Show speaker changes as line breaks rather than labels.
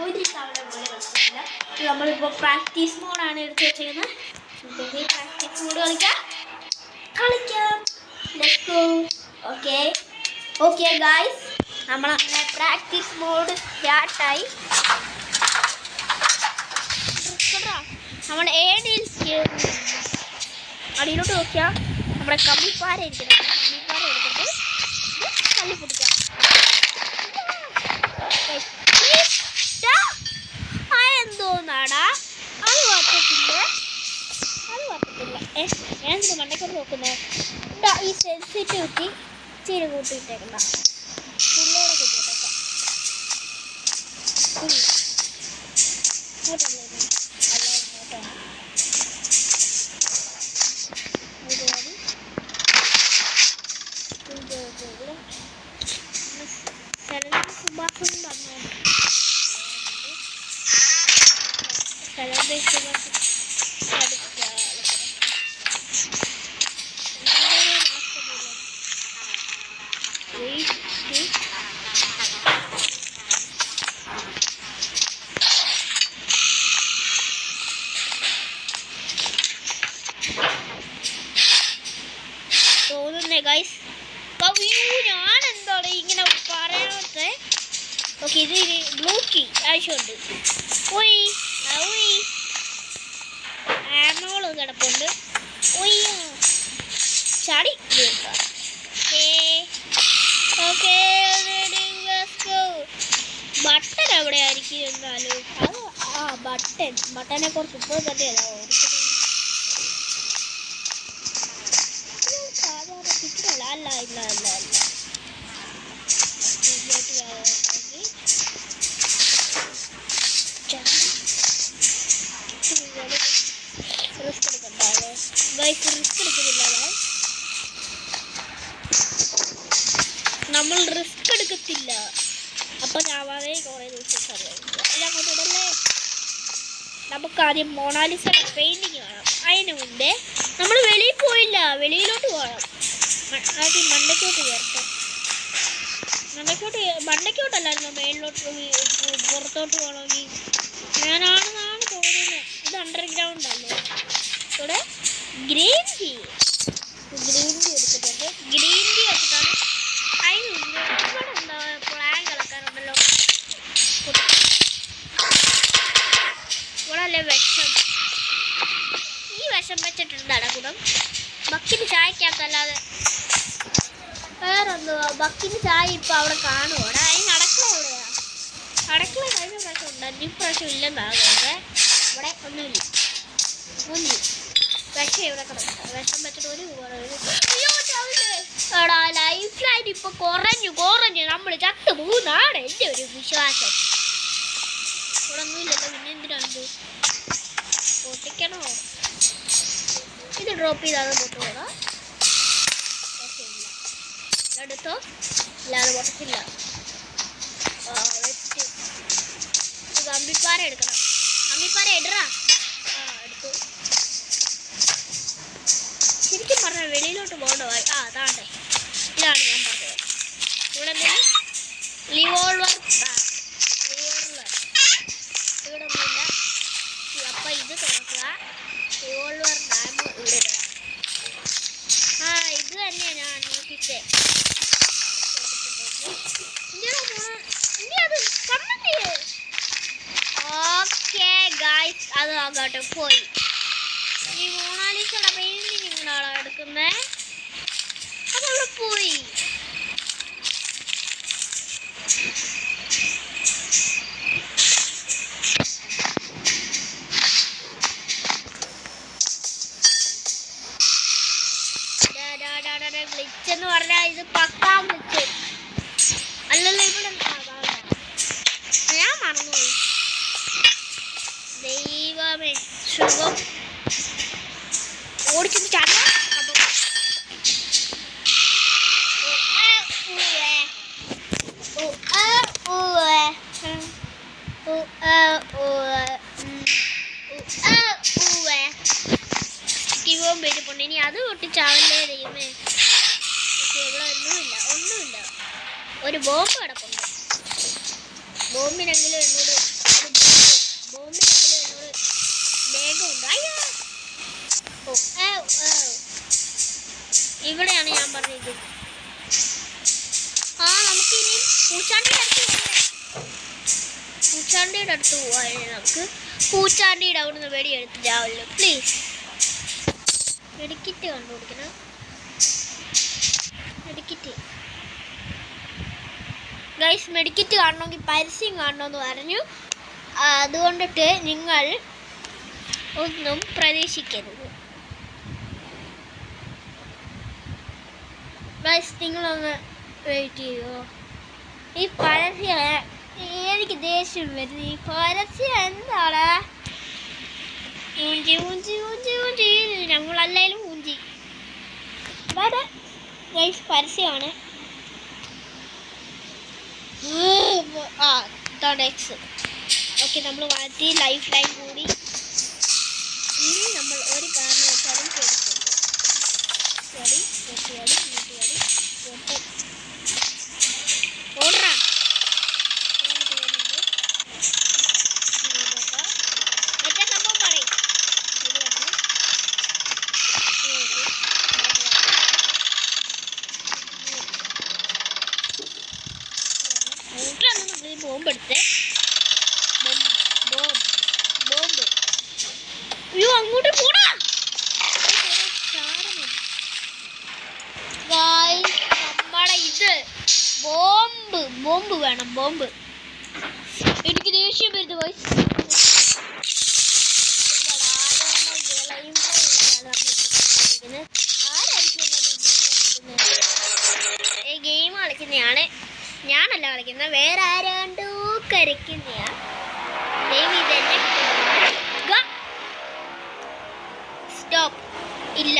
ഇതിൽ തവണ പോലെ കളിച്ചിട്ടില്ല. നമ്മളിപ്പോൾ പ്രാക്ടീസ് മോഡാണ് എടുത്ത് വെച്ചിരിക്കുന്നത്. പ്രാക്ടീസ് മോഡ് കളിക്കാം. Let's go. ഓക്കെ ഗായ്സ്, നമ്മളങ്ങനെ പ്രാക്ടീസ് മോഡ് സ്റ്റാർട്ടായി. നമ്മൾ അടിയിലോട്ട് നോക്കിയാൽ നമ്മുടെ കമ്പിപ്പാര ഇരിക്കണം. കമ്പിപ്പാര എടുത്തിട്ട് തള്ളി പൊട്ടിക്കാം. എന്തോന്നാടാ അത് പറ്റത്തില്ല. ഞാൻ ഇതിന് മണ്ടയ്ക്കൊണ്ട് നോക്കുന്നത് ഈ സെൻസിറ്റിവിറ്റി ഇച്ചിരി കൂട്ടിയിട്ടേക്കണ്ട. ഫുള്ളോടെ കൂട്ടിയിട്ടേക്കാം. തോന്നുന്നേ ഗൈസ്. ഞാൻ എന്താണ് ഇങ്ങനെ പറയാത്തെ? ഓക്കെ, ഇത് ബ്ലൂ കീ ആവശ്യമുണ്ട്. ആമോള് കിടപ്പുണ്ട്. ചാടി ബട്ടൺ എവിടെ ആയിരിക്കും എന്നാലും ബട്ടനെ കുറച്ച് ഇപ്പോൾ തന്നെയല്ല സാധാരണ കിട്ടണല്ല. അല്ല റിസ്ക് എടുക്കണ്ടേ ഗൈസ്? റിസ്ക് എടുക്കുന്നില്ല. നമ്മൾ റിസ്ക് എടുക്കത്തില്ല. അപ്പം ഞാവാതെ കുറേ ദിവസം അറിയാം. നമുക്ക് ആദ്യം മൊണാലിസയുടെ പെയിൻറ്റിങ് കാണാം. അതിന് മുമ്പേ നമ്മൾ വെളിയിൽ പോയില്ല, വെളിയിലോട്ട് പോകണം. ആദ്യം മണ്ടയ്ക്കോട്ട് കയറട്ടെ. മണ്ടയ്ക്കോട്ടല്ലായിരുന്നു, മേളിലോട്ട് പുറത്തോട്ട് പോകണമെങ്കിൽ. ഞാനാണെന്നാണ് തോന്നുന്നത്. ഇത് അണ്ടർഗ്രൗണ്ട് അല്ലേ? ഇവിടെ ഗ്രീൻ ടീ എടുത്തിട്ടുണ്ട്. ഗ്രീൻ ടീ വെച്ചിട്ടാണ് അതിന് മുമ്പ് ഇവിടെ എന്താ പ്ലാൻ കളക്കാറുണ്ടല്ലോ. ഇവിടെ അല്ലേ വിഷം? ഈ വിഷം വെച്ചിട്ടുണ്ട് അടകുടം. ബക്കിന് ചായക്കകത്തല്ലാതെ വേറെന്തുവാ? ബക്കിന് ചായ ഇപ്പം അവിടെ കാണുമോടെ? അതിന് അടക്കള എവിടെയാ? അടക്കള കഴിഞ്ഞ പ്രാവശ്യം ഉണ്ടായിരുന്നു, ഇപ്രാവശ്യം ഇല്ലെന്നാകുന്നത്. ഇവിടെ ഒന്നുമില്ല. വിഷം ഇവിടെ കിടക്കും. വിഷം വെച്ചിട്ട് ഒരു ലൈഫ് ലൈൻ ഇപ്പൊ കുറഞ്ഞു നമ്മൾ ചത്തു പോകുന്നാണ് എൻ്റെ ഒരു വിശ്വാസം. ഇവിടെ ഒന്നുമില്ലല്ലോ, പിന്നെ എന്തിനാണ് പൊട്ടിക്കണോ? ഇത് ഡ്രോപ്പ് ചെയ്താണ് പൊട്ടുകൂടാ. ഓക്കെ, ഇല്ല എടുത്തോ, ഇല്ലാതെ പൊട്ടത്തില്ല. കമ്പിപ്പാര എടുക്കണം. കമ്പിപ്പാര ഇടറാ. എടുത്തു. ശരിക്കും പറഞ്ഞ വെളിയിലോട്ട് പോകണമായി. അതാണ്ടേ, ഇതാണ് ഞാൻ പറഞ്ഞത്. ഇവിടെ റിവോൾവർ ഇവിടെ ഒന്നുമില്ല. അപ്പം ഇത് തുറക്കുക. റിവോൾവർ ഡാമ് ഇവിടെ ഇടുക. ഇത് തന്നെയാണ് ഞാൻ അന്വേഷിച്ചേ. ഓക്കെ ഗായ്സ്, അത് ആകട്ടെ പോയി. ഈ മൊണാലിസയുടെ പെയിന്റിങ് ഇങ്ങനെയാണോ എടുക്കുന്നത്? അതവിടെ പോയി. ഗ്ലിച്ച് എന്ന് പറഞ്ഞാൽ ഇത് പക്കാ ഗ്ലിച്ച് അല്ലല്ലോ. ഇവിടെ ഞാൻ മറന്നുപോയി. ദൈവമേ, ശുഭം ഓടിച്ചിട്ട് ചാടാ. പേടിപ്പുണ്ട്. ഇനി അത് പൊട്ടിച്ചാവല്ലേ ദൈവമേ. ഇവിടെ ഒന്നുമില്ല. ഒരു ബോംബ് കിടപ്പുണ്ട്. ബോംബിനെങ്കിലും എന്നോട് ഇവിടെയാണ് ഞാൻ പറഞ്ഞത്. ആ നമുക്കിനി പൂച്ചാണ്ടിയുടെ അടുത്ത് പോവാൻ നമുക്ക് പൂച്ചാണ്ടിയുടെ അവിടുന്ന് വെടിയെടുത്തിട്ടാവല്ലോ. പ്ലീസ് മെഡിക്കിറ്റ് കണ്ടുപിടിക്കണം. മെഡിക്കിറ്റ് ഗൈസ്, മെഡിക്കിറ്റ് കാണണമെങ്കിൽ പരസ്യം കാണണമെന്ന് പറഞ്ഞു. അതുകൊണ്ടിട്ട് നിങ്ങൾ ഒന്നും പ്രതീക്ഷിക്കരുത് ഗൈസ്. നിങ്ങളൊന്ന് വെയിറ്റ് ചെയ്യുമോ? ഈ പരസ്യം എനിക്ക് ദേഷ്യം വരുന്നു. ഈ പരസ്യം എന്താണ്? ഊഞ്ചി ഊഞ്ചി ഊഞ്ചി ഊഞ്ചി നമ്മളല്ലേലും ഊഞ്ചി. അതായത് ഗൈസ് പരസ്യമാണ്. ഇതാണ് എക്സ്. ഓക്കെ, നമ്മൾ മാറ്റി ലൈഫ് ലൈൻ കൂടി. ഇനി നമ്മൾ ഒരു കാരണവശാലും കൊടുക്കും. ഓടാ മറ്റേ സംഭവം പറയും. ബോംബെടുത്ത് ബോംബ് അയ്യോ അങ്ങോട്ട് പോടാ. നമ്മുടെ ഇത് ബോംബ് വേണം. ബോംബ് എനിക്ക് ദേഷ്യം വരുന്നു ഗൈസ്. ഗെയിം കളിക്കുന്നതാണ്, ഞാനല്ല കളിക്കുന്നത്, വേറെ ആരാണ്ടോ കളിക്കുന്നതാണ്. സ്റ്റോപ്പ് ഇല്ല.